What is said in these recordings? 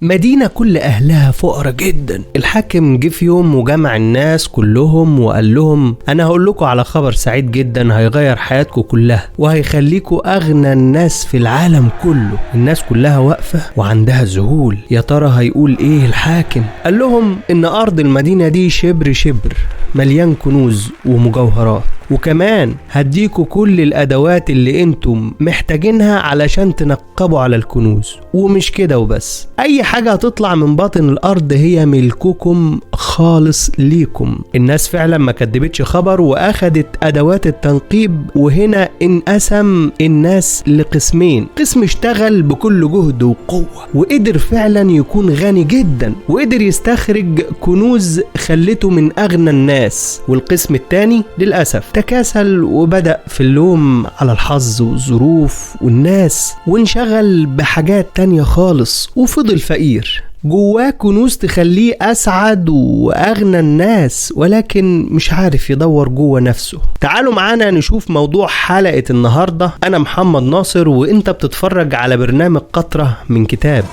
مدينة كل أهلها فقراء جدا. الحاكم جه في يوم وجمع الناس كلهم وقال لهم أنا هقول لكم على خبر سعيد جدا هيغير حياتكم كلها وهيخليكوا أغنى الناس في العالم كله. الناس كلها واقفة وعندها ذهول، يا ترى هيقول إيه الحاكم؟ قال لهم إن أرض المدينة دي شبر شبر مليان كنوز ومجوهرات، وكمان هديكوا كل الأدوات اللي انتم محتاجينها علشان تنقبوا على الكنوز. ومش كده وبس، أي حاجة هتطلع من باطن الأرض هي ملككم خالص ليكم. الناس فعلا ما كدبتش خبر وأخدت أدوات التنقيب. وهنا انقسم الناس لقسمين، قسم اشتغل بكل جهد وقوة وقدر فعلا يكون غني جدا وقدر يستخرج كنوز خلته من أغنى الناس، والقسم التاني للأسف تكاسل وبدأ في اللوم على الحظ والظروف والناس وانشغل بحاجات تانية خالص وفضل فقير. جواه كنوز تخليه أسعد وأغنى الناس، ولكن مش عارف يدور جوه نفسه. تعالوا معانا نشوف موضوع حلقة النهاردة. أنا محمد ناصر وإنت بتتفرج على برنامج قطرة من كتاب.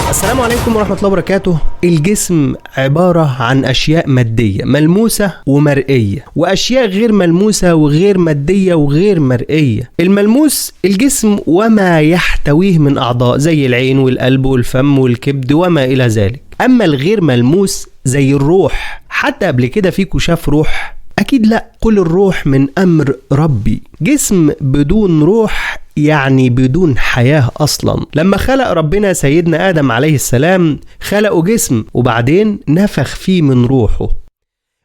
السلام عليكم ورحمة الله وبركاته. الجسم عبارة عن أشياء مادية ملموسة ومرئية، وأشياء غير ملموسة وغير مادية وغير مرئية. الملموس الجسم وما يحتويه من أعضاء زي العين والقلب والفم والكبد وما إلى ذلك. أما الغير ملموس زي الروح، حتى قبل كده فيكوا شاف روح؟ أكيد لأ. قل الروح من أمر ربي. جسم بدون روح يعني بدون حياة أصلا. لما خلق ربنا سيدنا آدم عليه السلام خلقه جسم وبعدين نفخ فيه من روحه.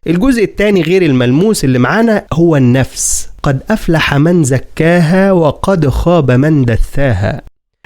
الجزء الثاني غير الملموس اللي معانا هو النفس. قد أفلح من زكاها وقد خاب من دثاها.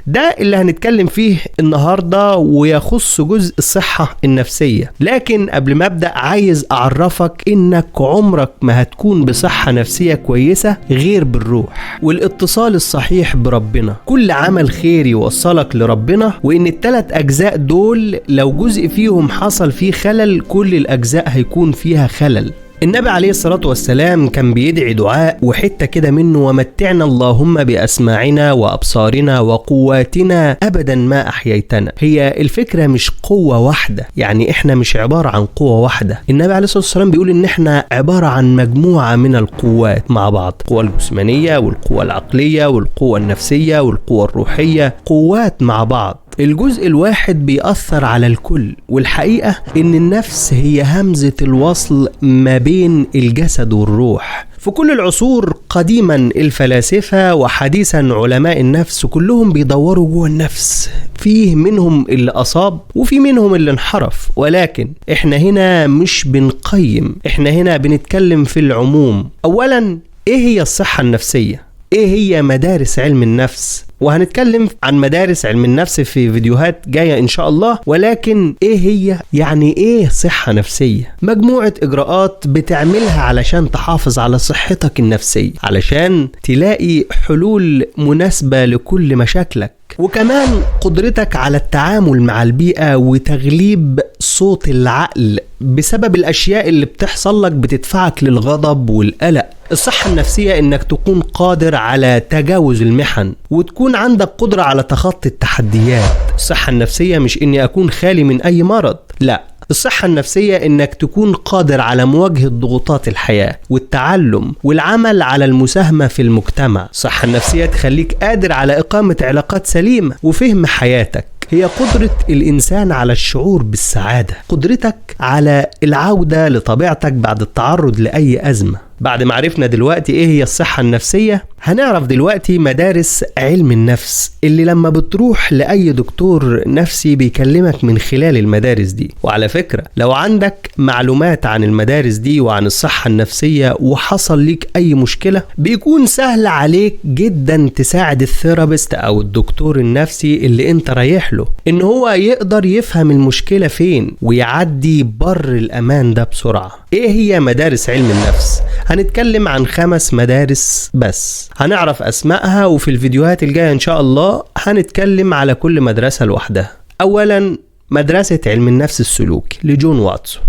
ده اللي هنتكلم فيه النهاردة ويخص جزء الصحة النفسية. لكن قبل ما أبدأ عايز أعرفك إنك عمرك ما هتكون بصحة نفسية كويسة غير بالروح والاتصال الصحيح بربنا. كل عمل خير يوصلك لربنا، وإن الثلاث أجزاء دول لو جزء فيهم حصل فيه خلل كل الأجزاء هيكون فيها خلل. النبي عليه الصلاة والسلام كان بيدعي دعاء وحتة كده منه: ومتعنا اللهم بأسماعنا وأبصارنا وقواتنا أبدا ما أحييتنا. هي الفكرة مش قوة واحدة، يعني إحنا مش عبارة عن قوة واحدة. النبي عليه الصلاة والسلام بيقول إن إحنا عبارة عن مجموعة من القوات مع بعض: القوة الجسمانية والقوة العقلية والقوة النفسية والقوة الروحية، قوات مع بعض. الجزء الواحد بيأثر على الكل، والحقيقة إن النفس هي همزة الوصل ما بين الجسد والروح. في كل العصور، قديما الفلاسفة وحديثا علماء النفس كلهم بيدوروا جوه النفس. فيه منهم اللي أصاب وفي منهم اللي انحرف، ولكن احنا هنا مش بنقيم، احنا هنا بنتكلم في العموم. أولا، ايه هي الصحة النفسية؟ ايه هي مدارس علم النفس؟ وهنتكلم عن مدارس علم النفس في فيديوهات جاية إن شاء الله. ولكن إيه هي؟ يعني إيه صحة نفسية؟ مجموعة إجراءات بتعملها علشان تحافظ على صحتك النفسية، علشان تلاقي حلول مناسبة لكل مشاكلك، وكمان قدرتك على التعامل مع البيئة وتغليب صوت العقل بسبب الأشياء اللي بتحصل لك بتدفعك للغضب والقلق. الصحة النفسية إنك تكون قادر على تجاوز المحن وتكون عندك قدرة على تخطي التحديات. الصحة النفسية مش إني أكون خالي من أي مرض، لا. الصحة النفسية إنك تكون قادر على مواجهة ضغوطات الحياة والتعلم والعمل على المساهمة في المجتمع. الصحة النفسية تخليك قادر على إقامة علاقات سليمة وفهم حياتك. هي قدرة الإنسان على الشعور بالسعادة، قدرتك على العودة لطبيعتك بعد التعرض لأي أزمة. بعد ما عرفنا دلوقتي ايه هي الصحة النفسية، هنعرف دلوقتي مدارس علم النفس اللي لما بتروح لأي دكتور نفسي بيكلمك من خلال المدارس دي. وعلى فكرة، لو عندك معلومات عن المدارس دي وعن الصحة النفسية وحصل ليك أي مشكلة، بيكون سهل عليك جدا تساعد الثيرابيست أو الدكتور النفسي اللي انت رايح له إن هو يقدر يفهم المشكلة فين ويعدي بر الأمان ده بسرعة. ايه هي مدارس علم النفس؟ هنتكلم عن 5 مدارس بس، هنعرف أسمائها، وفي الفيديوهات الجاية إن شاء الله هنتكلم على كل مدرسة لوحدها. أولا، مدرسة علم النفس السلوكي لجون واتسون.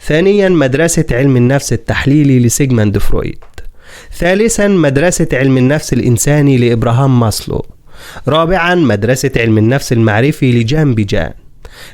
ثانيا، مدرسة علم النفس التحليلي لسيجموند فرويد. ثالثا مدرسة علم النفس الإنساني لإبراهام ماسلو. رابعا مدرسة علم النفس المعرفي لجان بيجان.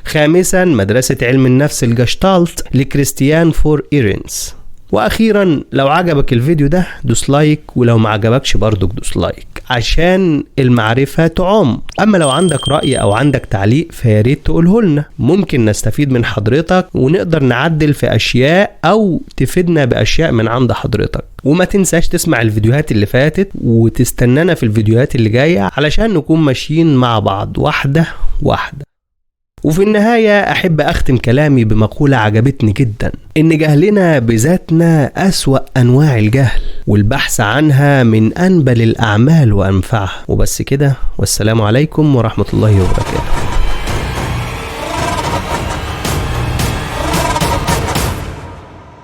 خامسا مدرسة علم النفس الجشتالت لكريستيان فور إيرنس. واخيرا لو عجبك الفيديو ده دوس لايك، ولو ما عجبكش برضك دوس لايك عشان المعرفة تعم. اما لو عندك رأي او عندك تعليق فياريت تقوله لنا، ممكن نستفيد من حضرتك ونقدر نعدل في اشياء او تفيدنا باشياء من عند حضرتك. وما تنساش تسمع الفيديوهات اللي فاتت وتستنانا في الفيديوهات اللي جاية علشان نكون ماشيين مع بعض واحدة واحدة. وفي النهاية أحب أختم كلامي بمقولة عجبتني جدا، إن جهلنا بذاتنا أسوأ أنواع الجهل، والبحث عنها من أنبل الأعمال وأنفعها. وبس كده، والسلام عليكم ورحمة الله وبركاته.